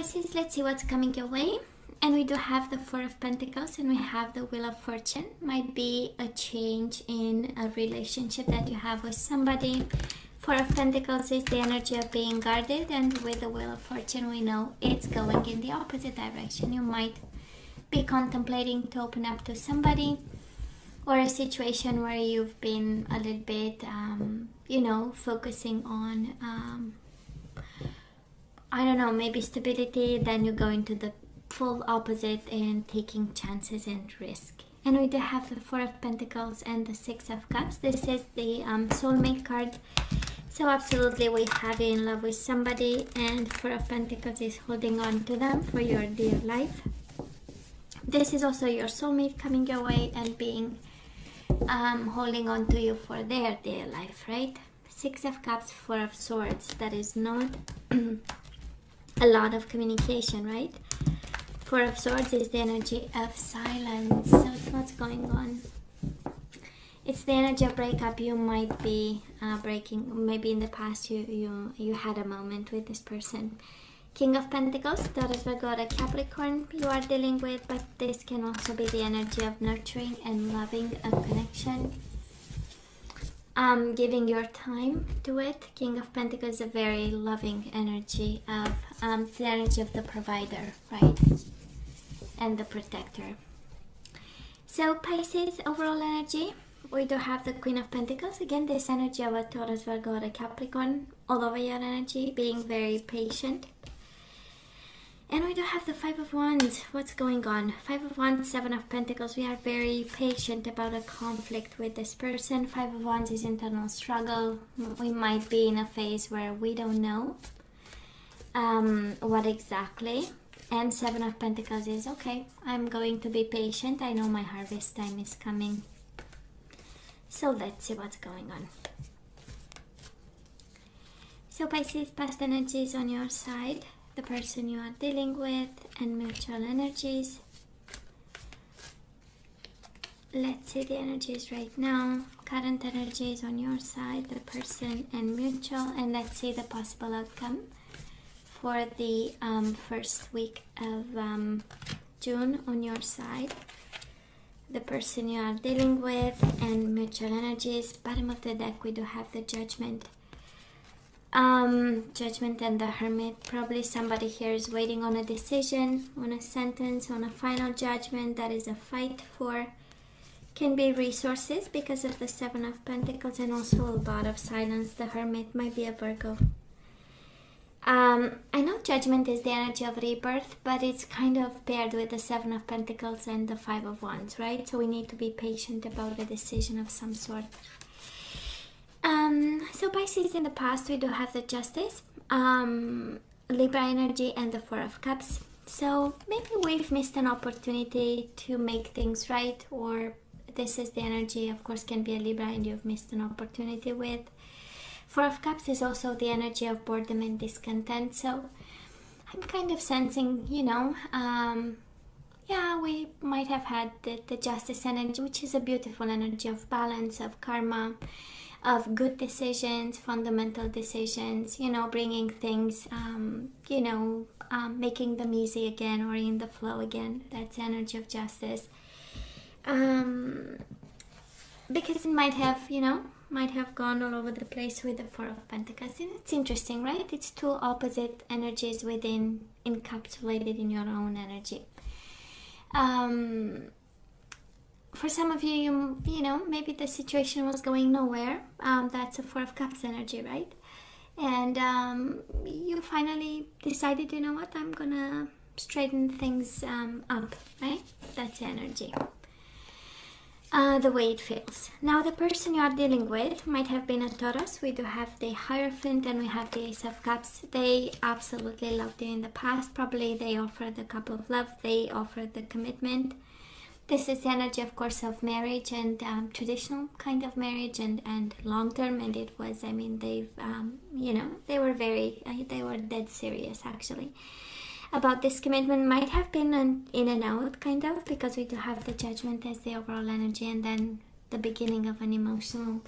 Pisces, let's see what's coming your way. And we do have the Four of Pentacles and we have the Wheel of Fortune. Might be a change in a relationship that you have with somebody. Four of Pentacles is the energy of being guarded, and with the Wheel of Fortune we know it's going in the opposite direction. You might be contemplating to open up to somebody, or a situation where you've been a little bit, focusing on, I don't know, maybe stability, then you go into the full opposite and taking chances and risk. And we do have the Four of Pentacles and the Six of Cups. This is the soulmate card. So absolutely we have you in love with somebody, and Four of Pentacles is holding on to them for your dear life. This is also your soulmate coming your way and being holding on to you for their dear life, right? Six of Cups, Four of Swords. That is not a lot of communication, right? Four of Swords is the energy of silence. So it's what's going on. It's the energy of breakup. You might be breaking. Maybe in the past you had a moment with this person. King of Pentacles, Taurus, Virgo, Capricorn you are dealing with, but this can also be the energy of nurturing and loving a connection. Giving your time to it. King of Pentacles is a very loving energy of it's the energy of the provider, right? And the protector. So Pisces, overall energy, we do have the Queen of Pentacles. Again, this energy of a Taurus, Virgo, or a Capricorn, all over your energy, being very patient. And we do have the Five of Wands. What's going on? Five of Wands, Seven of Pentacles. We are very patient about a conflict with this person. Five of Wands is internal struggle. We might be in a phase where we don't know what exactly. And Seven of Pentacles is, okay, I'm going to be patient. I know my harvest time is coming. So let's see what's going on. So Pisces, past energies on your side, the person you are dealing with, and mutual energies. Let's see the energies right now. Current energies on your side, the person and mutual, and let's see the possible outcome for the first week of June on your side, the person you are dealing with, and mutual energies. Bottom of the deck we do have the Judgment. Judgment and the Hermit. Probably somebody here is waiting on a decision, on a sentence, on a final judgment. That is a fight for. Can be resources because of the Seven of Pentacles, and also a lot of silence. The Hermit might be a Virgo. I know Judgment is the energy of rebirth, but it's kind of paired with the Seven of Pentacles and the Five of Wands, right? So we need to be patient about a decision of some sort. So Pisces, in the past we do have the Justice, Libra energy, and the Four of Cups. So maybe we've missed an opportunity to make things right, or this is the energy, of course, can be a Libra and you've missed an opportunity with. Four of Cups is also the energy of boredom and discontent. So I'm kind of sensing, we might have had the Justice energy, which is a beautiful energy of balance, of karma, of good decisions, fundamental decisions, bringing things, making them easy again or in the flow again. That's the energy of Justice. Because it might have gone all over the place with the Four of Pentacles. And it's interesting, right? It's two opposite energies encapsulated in your own energy. For some of you, maybe the situation was going nowhere. That's a Four of Cups energy, right? And you finally decided, you know what, I'm gonna straighten things up, right? That's the energy. The way it feels. Now the person you are dealing with might have been a Taurus. We do have the Hierophant and we have the Ace of Cups. They absolutely loved you in the past. Probably they offered a couple of love. They offered the commitment. This is the energy, of course, of marriage and traditional kind of marriage and long-term. And it was, they were dead serious actually about this commitment. Might have been an in and out kind of, because we do have the Judgment as the overall energy, and then the beginning of an emotional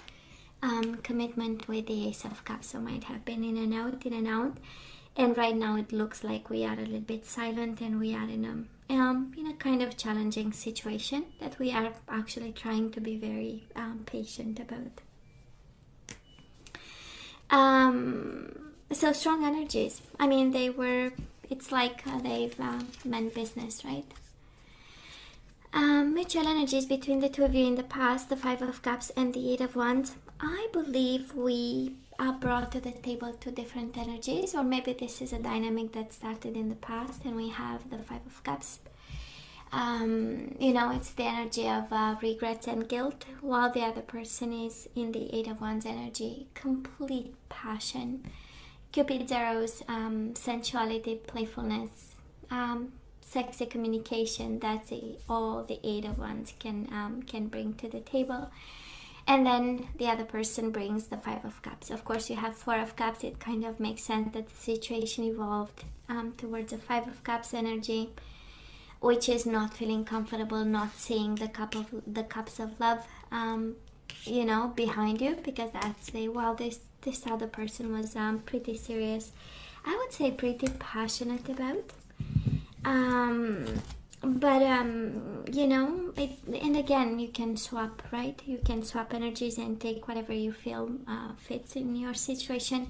commitment with the Ace of Cups. So might have been in and out. And right now it looks like we are a little bit silent, and we are in a kind of challenging situation that we are actually trying to be very patient about. So strong energies. I mean, it's like they've meant business, right? Mutual energies between the two of you in the past, the Five of Cups and the Eight of Wands. I believe we are brought to the table two different energies, or maybe this is a dynamic that started in the past and we have the Five of Cups. It's the energy of regrets and guilt, while the other person is in the Eight of Wands energy, complete passion, Cupid's arrows, sensuality, playfulness, sexy communication. That's all the Eight of Wands can bring to the table. And then the other person brings the Five of Cups. Of course, you have Four of Cups. It kind of makes sense that the situation evolved towards the Five of Cups energy, which is not feeling comfortable, not seeing the cups of love, behind you, because that's this other person was pretty serious. I would say pretty passionate about. And again, you can swap, right? You can swap energies and take whatever you feel fits in your situation.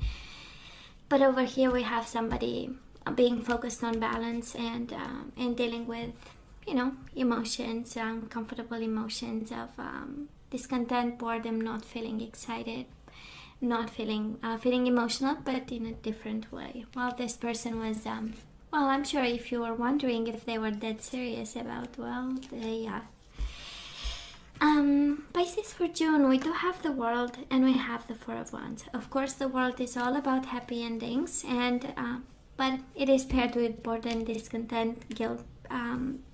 But over here we have somebody being focused on balance and dealing with, emotions, uncomfortable emotions of discontent, boredom, not feeling excited, not feeling emotional, but in a different way. While this person was I'm sure if you were wondering if they were dead serious about, they are. Pisces, for June, we do have the World and we have the Four of Wands. Of course, the World is all about happy endings, but it is paired with boredom, discontent, guilt,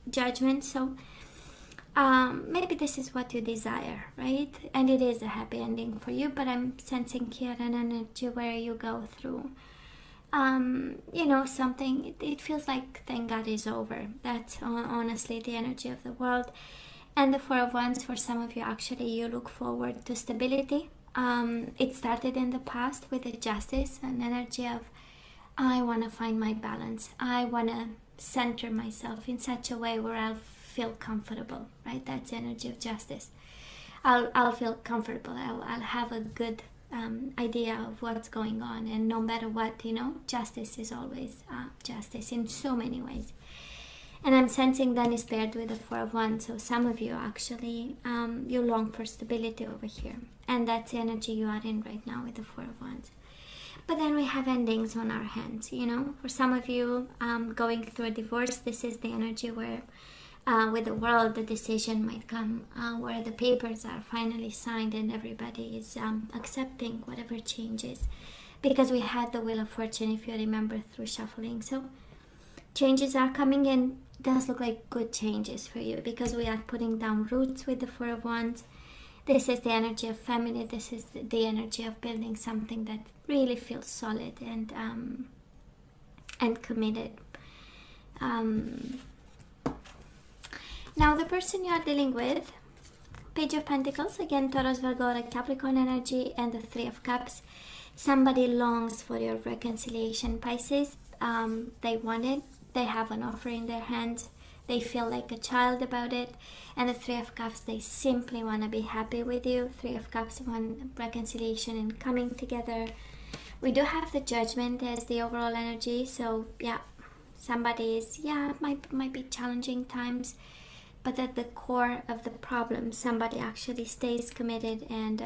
judgment. So maybe this is what you desire, right? And it is a happy ending for you, but I'm sensing here an energy where you go through something. It feels like thank God is over. That's honestly the energy of the World. And the Four of Wands, for some of you, actually you look forward to stability. It started in the past with the Justice, an energy of I want to find my balance. I want to center myself in such a way where I'll feel comfortable, right? That's energy of Justice. I'll feel comfortable. I'll have a good idea of what's going on, and no matter what, justice is always justice in so many ways. And I'm sensing that is paired with the Four of Wands. So some of you actually you long for stability over here, and that's the energy you are in right now with the Four of Wands. But then we have endings on our hands. For some of you going through a divorce, this is the energy where with the World, the decision might come where the papers are finally signed and everybody is accepting whatever changes, because we had the Wheel of Fortune, if you remember, through shuffling. So changes are coming, and does look like good changes for you, because we are putting down roots with the Four of Wands. This is the energy of family. This is the energy of building something that really feels solid and committed. Now the person you are dealing with, Page of Pentacles, again Taurus, Virgo, or Capricorn energy, and the Three of Cups. Somebody longs for your reconciliation, Pisces. They want it. They have an offer in their hands. They feel like a child about it. And the Three of Cups, they simply want to be happy with you. Three of Cups want reconciliation and coming together. We do have the Judgment as the overall energy. So yeah, somebody is, might be challenging times. But at the core of the problem, somebody actually stays committed and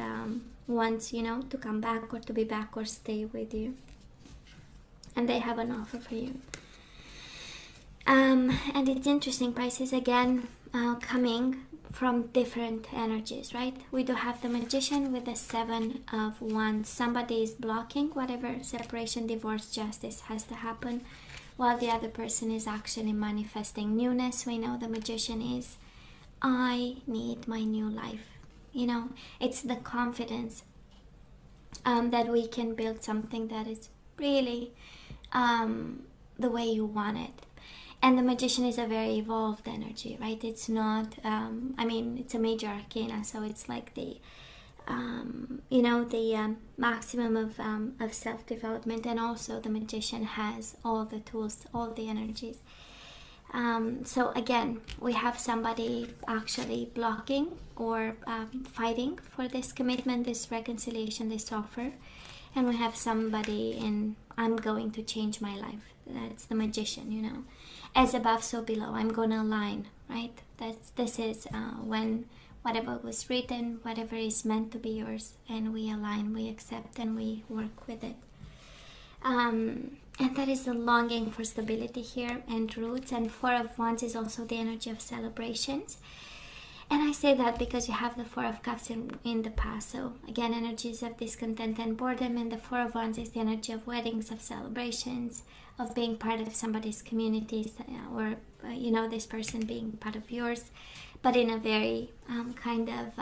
wants, to come back or to be back or stay with you. And they have an offer for you. And it's interesting, Pisces, again, coming from different energies, right? We do have the Magician with the Seven of Wands. Somebody is blocking whatever separation, divorce, justice has to happen, while the other person is actually manifesting newness. We know the Magician is, I need my new life. It's the confidence that we can build something that is really the way you want it. And the Magician is a very evolved energy, right? It's not, it's a major arcana, so it's like the the maximum of self-development, and also the Magician has all the tools, all the energies. So again, we have somebody actually blocking or fighting for this commitment, this reconciliation, this offer. And we have somebody in, I'm going to change my life. That's the Magician, As above, so below. I'm going to align, right? This is when whatever was written, whatever is meant to be yours, and we align, we accept, and we work with it. And that is the longing for stability here and roots. And Four of Wands is also the energy of celebrations. And I say that because you have the Four of Cups in the past. So again, energies of discontent and boredom. And the Four of Wands is the energy of weddings, of celebrations, of being part of somebody's community, or, this person being part of yours, but in a very kind of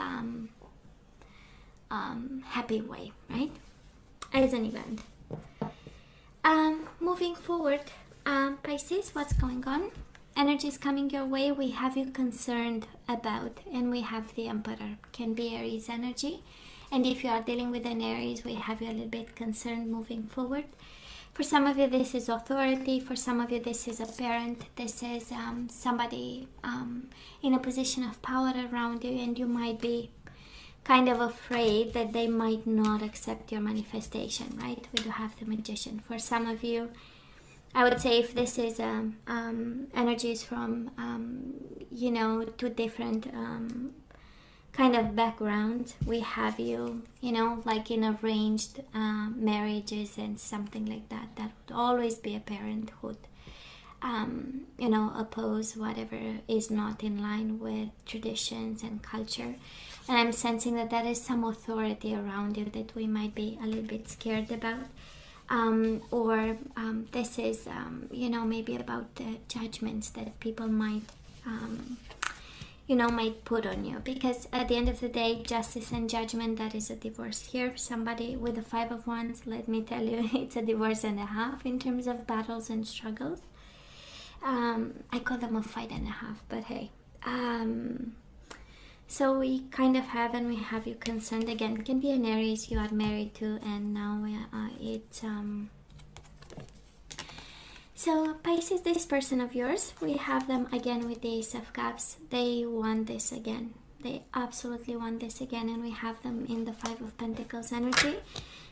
happy way, right? As an event. Moving forward, Pisces, what's going on? Energy is coming your way. We have you concerned about, and we have the Emperor. Can be Aries energy, and if you are dealing with an Aries, we have you a little bit concerned moving forward. For some of you, this is authority. For some of you, this is a parent. This is somebody in a position of power around you, and you might be kind of afraid that they might not accept your manifestation, right? We do have the Magician. For some of you, I would say if this is energies from, two different kind of backgrounds, we have you, like in arranged marriages and something like that. That would always be a parent who would, oppose whatever is not in line with traditions and culture. And I'm sensing that there is some authority around you that we might be a little bit scared about. This is, maybe about the judgments that people might, might put on you. Because at the end of the day, justice and judgment, that is a divorce here. Somebody with the Five of Wands, let me tell you, it's a divorce and a half in terms of battles and struggles. I call them a fight and a half, but hey. So we kind of have, and we have you concerned again. It can be an Aries you are married to, and now it's so Pisces, this person of yours, we have them again with the Ace of Cups. They want this again. They absolutely want this again, and we have them in the Five of Pentacles energy,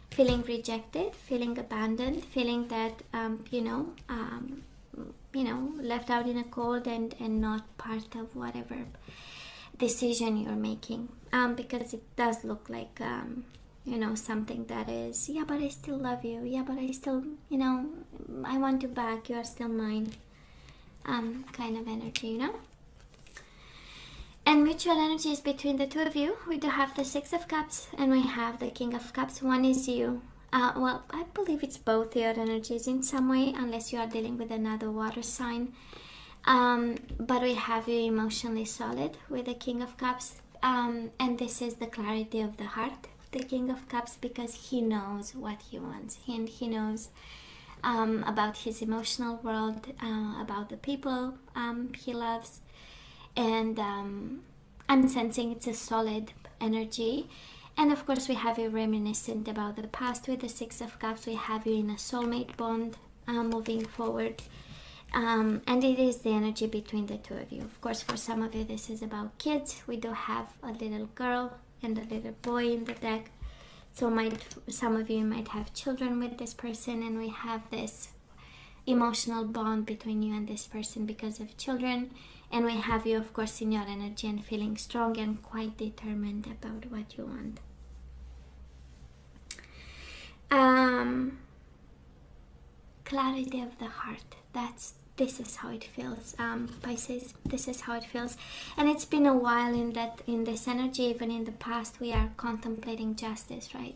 feeling rejected, feeling abandoned, feeling that left out in a cold and not part of whatever decision you're making, because it does look like something that is, yeah, but I still love you, yeah, but I still, I want you back, you are still mine, kind of energy, And mutual energy is between the two of you. We do have the Six of Cups and we have the King of Cups. One is you. Well, I believe it's both your energies in some way, unless you are dealing with another water sign. But we have you emotionally solid with the King of Cups. And this is the clarity of the heart, the King of Cups, because he knows what he wants. And he knows about his emotional world, about the people he loves. And I'm sensing it's a solid energy. And of course we have you reminiscent about the past with the Six of Cups. We have you in a soulmate bond moving forward. And it is the energy between the two of you. Of course, for some of you, this is about kids. We do have a little girl and a little boy in the deck. So some of you might have children with this person, and we have this emotional bond between you and this person because of children. And we have you, of course, in your energy and feeling strong and quite determined about what you want. Clarity of the heart. This is how it feels, Pisces. This is how it feels, and it's been a while in this energy. Even in the past, we are contemplating justice, right?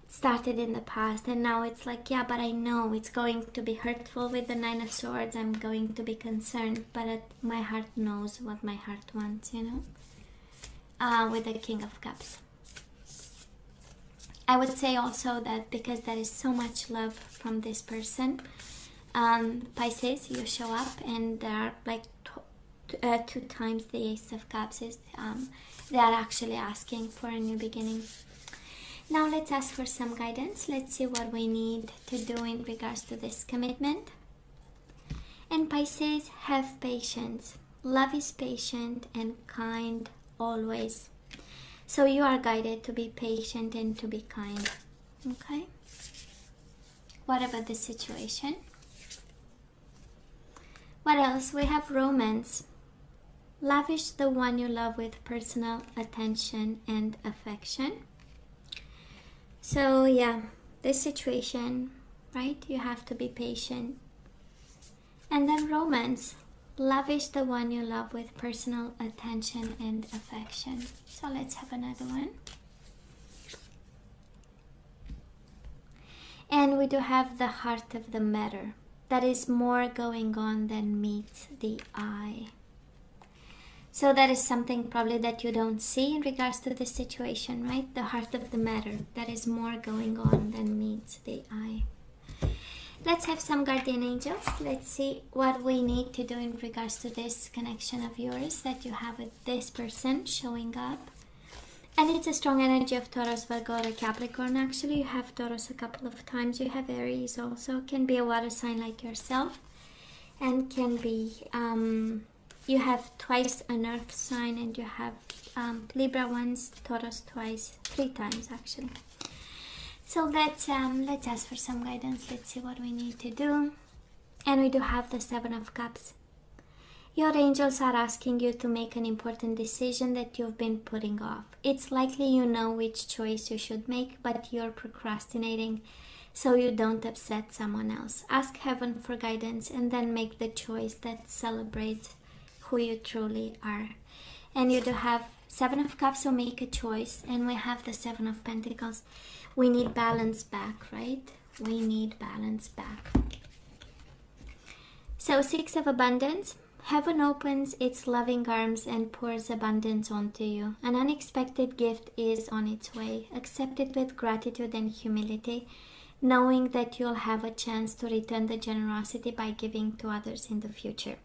It started in the past, and now it's like, yeah, but I know it's going to be hurtful with the Nine of Swords. I'm going to be concerned, but my heart knows what my heart wants, with the King of Cups. I would say also that because there is so much love from this person, Pisces, you show up and there are like two times the Ace of Cups is they are actually asking for a new beginning. Now let's ask for some guidance. Let's see what we need to do in regards to this commitment. And Pisces, have patience. Love is patient and kind always. So you are guided to be patient and to be kind. Okay? What about the situation? What else? We have romance. Lavish the one you love with personal attention and affection. So yeah, this situation, right? You have to be patient. And then romance. Lavish the one you love with personal attention and affection. So let's have another one. And we do have the heart of the matter. That is more going on than meets the eye. So that is something probably that you don't see in regards to this situation, right? The heart of the matter. That is more going on than meets the eye. Let's have some guardian angels. Let's see what we need to do in regards to this connection of yours that you have with this person showing up. And it's a strong energy of Taurus, Virgo, or Capricorn. Actually, you have Taurus a couple of times. You have Aries also. Can be a water sign like yourself. And can be, you have twice an earth sign, and you have Libra once, Taurus twice, 3 times actually. So let's ask for some guidance. Let's see what we need to do. And we do have the 7 of Cups. Your angels are asking you to make an important decision that you've been putting off. It's likely you know which choice you should make, but you're procrastinating so you don't upset someone else. Ask heaven for guidance and then make the choice that celebrates who you truly are. And you do have 7 of Cups, so make a choice. And we have the 7 of Pentacles. We need balance back, right? We need balance back. So 6 of Abundance. Heaven opens its loving arms and pours abundance onto you. An unexpected gift is on its way. Accept it with gratitude and humility, knowing that you'll have a chance to return the generosity by giving to others in the future.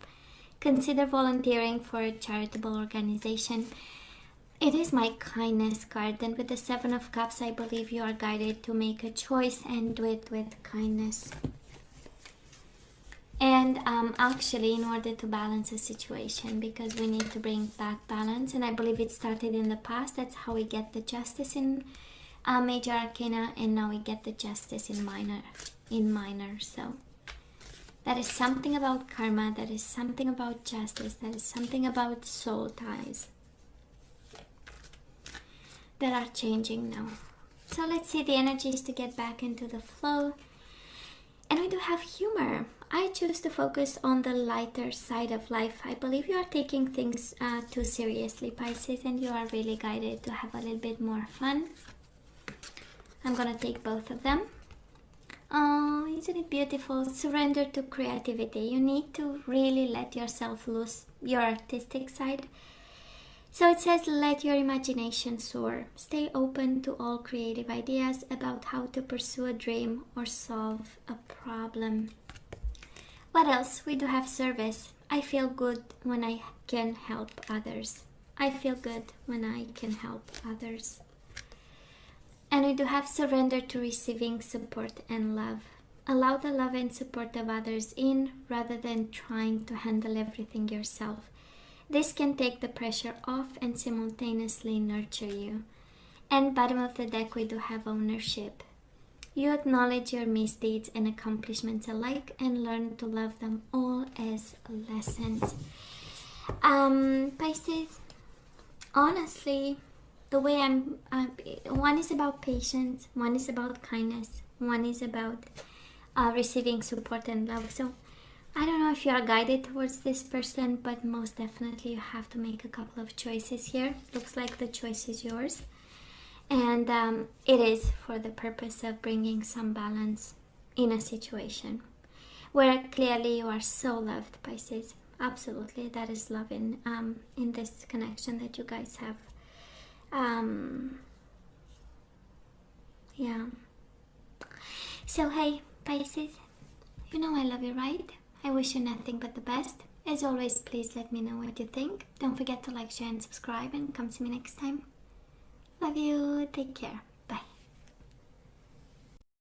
Consider volunteering for a charitable organization. It is my kindness card, and with the 7 of Cups, I believe you are guided to make a choice and do it with kindness. And actually, in order to balance a situation, because we need to bring back balance, and I believe it started in the past. That's how we get the justice in major arcana, and now we get the justice in minor. So that is something about karma. That is something about justice. That is something about soul ties that are changing now. So let's see the energies to get back into the flow. And we do have humor. I choose to focus on the lighter side of life. I believe you are taking things too seriously, Pisces, and you are really guided to have a little bit more fun. I'm gonna take both of them. Oh, isn't it beautiful? Surrender to creativity. You need to really let yourself loose, your artistic side. So it says, let your imagination soar. Stay open to all creative ideas about how to pursue a dream or solve a problem. What else? We do have service. I feel good when I can help others. I feel good when I can help others. And we do have surrender to receiving support and love. Allow the love and support of others in rather than trying to handle everything yourself. This can take the pressure off and simultaneously nurture you. And bottom of the deck, we do have ownership. You acknowledge your misdeeds and accomplishments alike and learn to love them all as lessons. Pisces, honestly, the way one is about patience, one is about kindness, one is about receiving support and love. So I don't know if you are guided towards this person, but most definitely you have to make a couple of choices here. Looks like the choice is yours. And it is for the purpose of bringing some balance in a situation where clearly you are so loved, Pisces. Absolutely, that is love in this connection that you guys have. Yeah. So hey, Pisces, you know I love you, right? I wish you nothing but the best. As always, please let me know what you think. Don't forget to like, share and subscribe, and come to me next time. Love you. Take care.